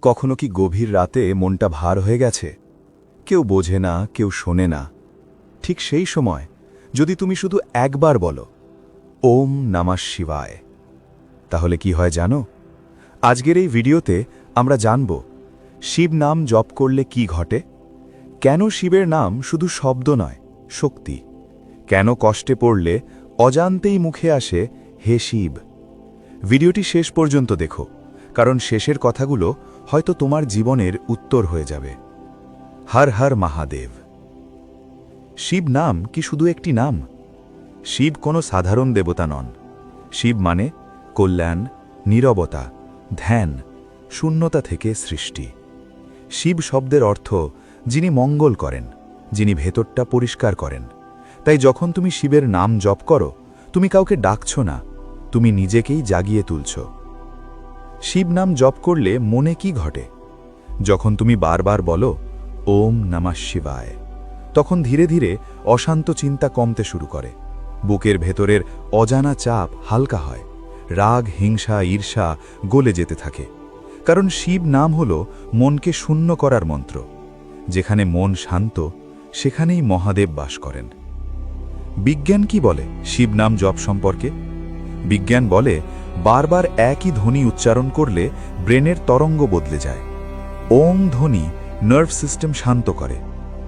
কখনো কি গভীর রাতে মনটা ভার হয়ে গেছে? কেউ বোঝে না, কেউ শোনে না। ঠিক সেই সময় যদি তুমি শুধু একবার বলো, ওম নমঃ শিবায়, তাহলে কি হয় জানো? আজকের এই ভিডিওতে আমরা জানব শিব নাম জপ করলে কি ঘটে, কেন শিবের নাম শুধু শব্দ নয়, শক্তি, কেন কষ্টে পড়লে অজান্তেই মুখে আসে হে শিব। ভিডিওটি শেষ পর্যন্ত দেখো, কারণ শেষের কথাগুলো হয়তো তোমার জীবনের উত্তর হয়ে যাবে। হর হর মহাদেব। শিব নাম কি শুধু একটি নাম? শিব কোনো সাধারণ দেবতা নন। শিব মানে কল্যাণ, নীরবতা, ধ্যান, শূন্যতা থেকে সৃষ্টি। শিব শব্দের অর্থ যিনি মঙ্গল করেন, যিনি ভেতরটা পরিষ্কার করেন। তাই যখন তুমি শিবের নাম জপ করো, তুমি কাউকে ডাকছ না, তুমি নিজেকেই জাগিয়ে তুলছ। শিব নাম জপ করলে মনে কি ঘটে? যখন তুমি বারবার বলো ওম নমঃ শিবায়, তখন ধীরে ধীরে অশান্ত চিন্তা কমতে শুরু করে। বুকের ভেতরের অজানা চাপ হালকা হয়, রাগ, হিংসা, ঈর্ষা গলে যেতে থাকে। কারণ শিব নাম হল মনকে শূন্য করার মন্ত্র। যেখানে মন শান্ত, সেখানেই মহাদেব বাস করেন। বিজ্ঞান কি বলে শিব নাম জপ সম্পর্কে? বিজ্ঞান বলে বারবার একই ধ্বনি উচ্চারণ করলে ব্রেনের তরঙ্গ বদলে যায়। ওম ধ্বনি নার্ভ সিস্টেম শান্ত করে,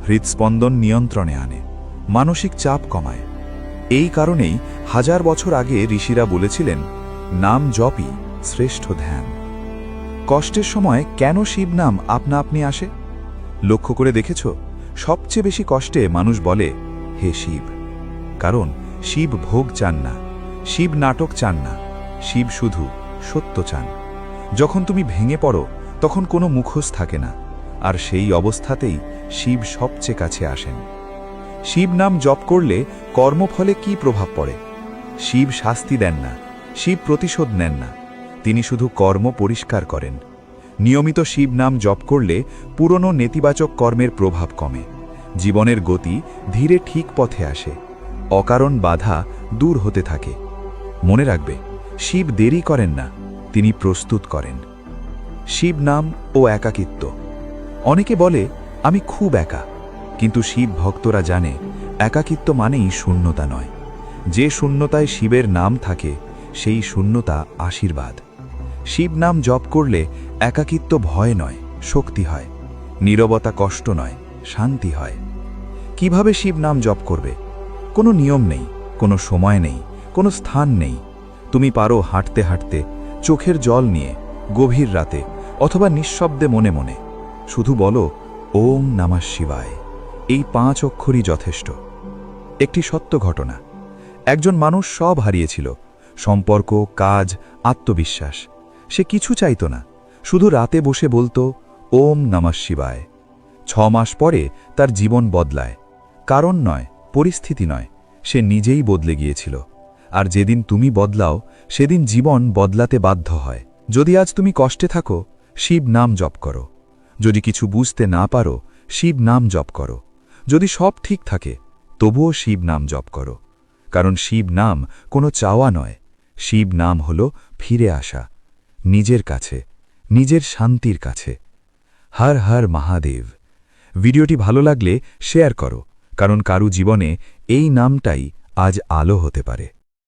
হৃদস্পন্দন নিয়ন্ত্রণে আনে, মানসিক চাপ কমায়। এই কারণেই হাজার বছর আগে ঋষিরা বলেছিলেন, নাম জপই শ্রেষ্ঠ ধ্যান। কষ্টের সময় কেন শিব নাম আপনা আপনি আসে? লক্ষ্য করে দেখেছ, সবচেয়ে বেশি কষ্টে মানুষ বলে হে শিব। কারণ শিব ভোগ চান না, শিব নাটক চান না, শিব শুধু সত্য চান। যখন তুমি ভেঙে পড়ো, তখন কোনো মুখোশ থাকে না, আর সেই অবস্থাতেই শিব সবচেয়ে কাছে আসেন। শিব নাম জপ করলে কর্মফলে কি প্রভাব পড়ে? শিব শাস্তি দেন না, শিব প্রতিশোধ নেন না, তিনি শুধু কর্ম পরিষ্কার করেন। নিয়মিত শিব নাম জপ করলে পুরনো নেতিবাচক কর্মের প্রভাব কমে, জীবনের গতি ধীরে ঠিক পথে আসে, অকারণ বাধা দূর হতে থাকে। মনে রাখবে, শিব দেরি করেন না, তিনি প্রস্তুত করেন। শিব নাম ও একাকিত্ব। অনেকে বলে আমি খুব একা, কিন্তু শিব ভক্তরা জানে একাকিত্ব মানেই শূন্যতা নয়। যে শূন্যতায় শিবের নাম থাকে, সেই শূন্যতা আশীর্বাদ। শিব নাম জপ করলে একাকিত্ব ভয় নয়, শক্তি হয়। নীরবতা কষ্ট নয়, শান্তি হয়। কিভাবে শিব নাম জপ করবে? কোনো নিয়ম নেই, কোনো সময় নেই, কোনো স্থান নেই। তুমি পারো হাঁটতে হাঁটতে, চোখের জল নিয়ে, গভীর রাতে, অথবা নিঃশব্দে মনে মনে। শুধু বলো ওম নমঃ শিবায়। এই 5 অক্ষরই যথেষ্ট। একটি সত্য ঘটনা। একজন মানুষ সব হারিয়েছিল, সম্পর্ক, কাজ, আত্মবিশ্বাস। সে কিছু চাইত না, শুধু রাতে বসে বলতো ওম নমঃ শিবায়। 6 মাস পরে তার জীবন বদলায়। কারণ নয়, পরিস্থিতি নয়, সে নিজেই বদলে গিয়েছিল। আর যেদিন তুমি বদলাও, সেদিন জীবন বদলাতে বাধ্য হয়। যদি আজ তুমি কষ্টে থাকো, শিব নাম জপ করো। যদি কিছু বুঝতে না পারো, শিব নাম জপ করো। যদি সব ঠিক থাকে, তবুও শিব নাম জপ করো। কারণ শিব নাম কোনো চাওয়া নয়, শিব নাম হল ফিরে আসা নিজের কাছে, নিজের শান্তির কাছে। হর হর মহাদেব। ভিডিওটি ভালো লাগলে শেয়ার করো, কারণ কারু জীবনে এই নামটাই আজ আলো হতে পারে।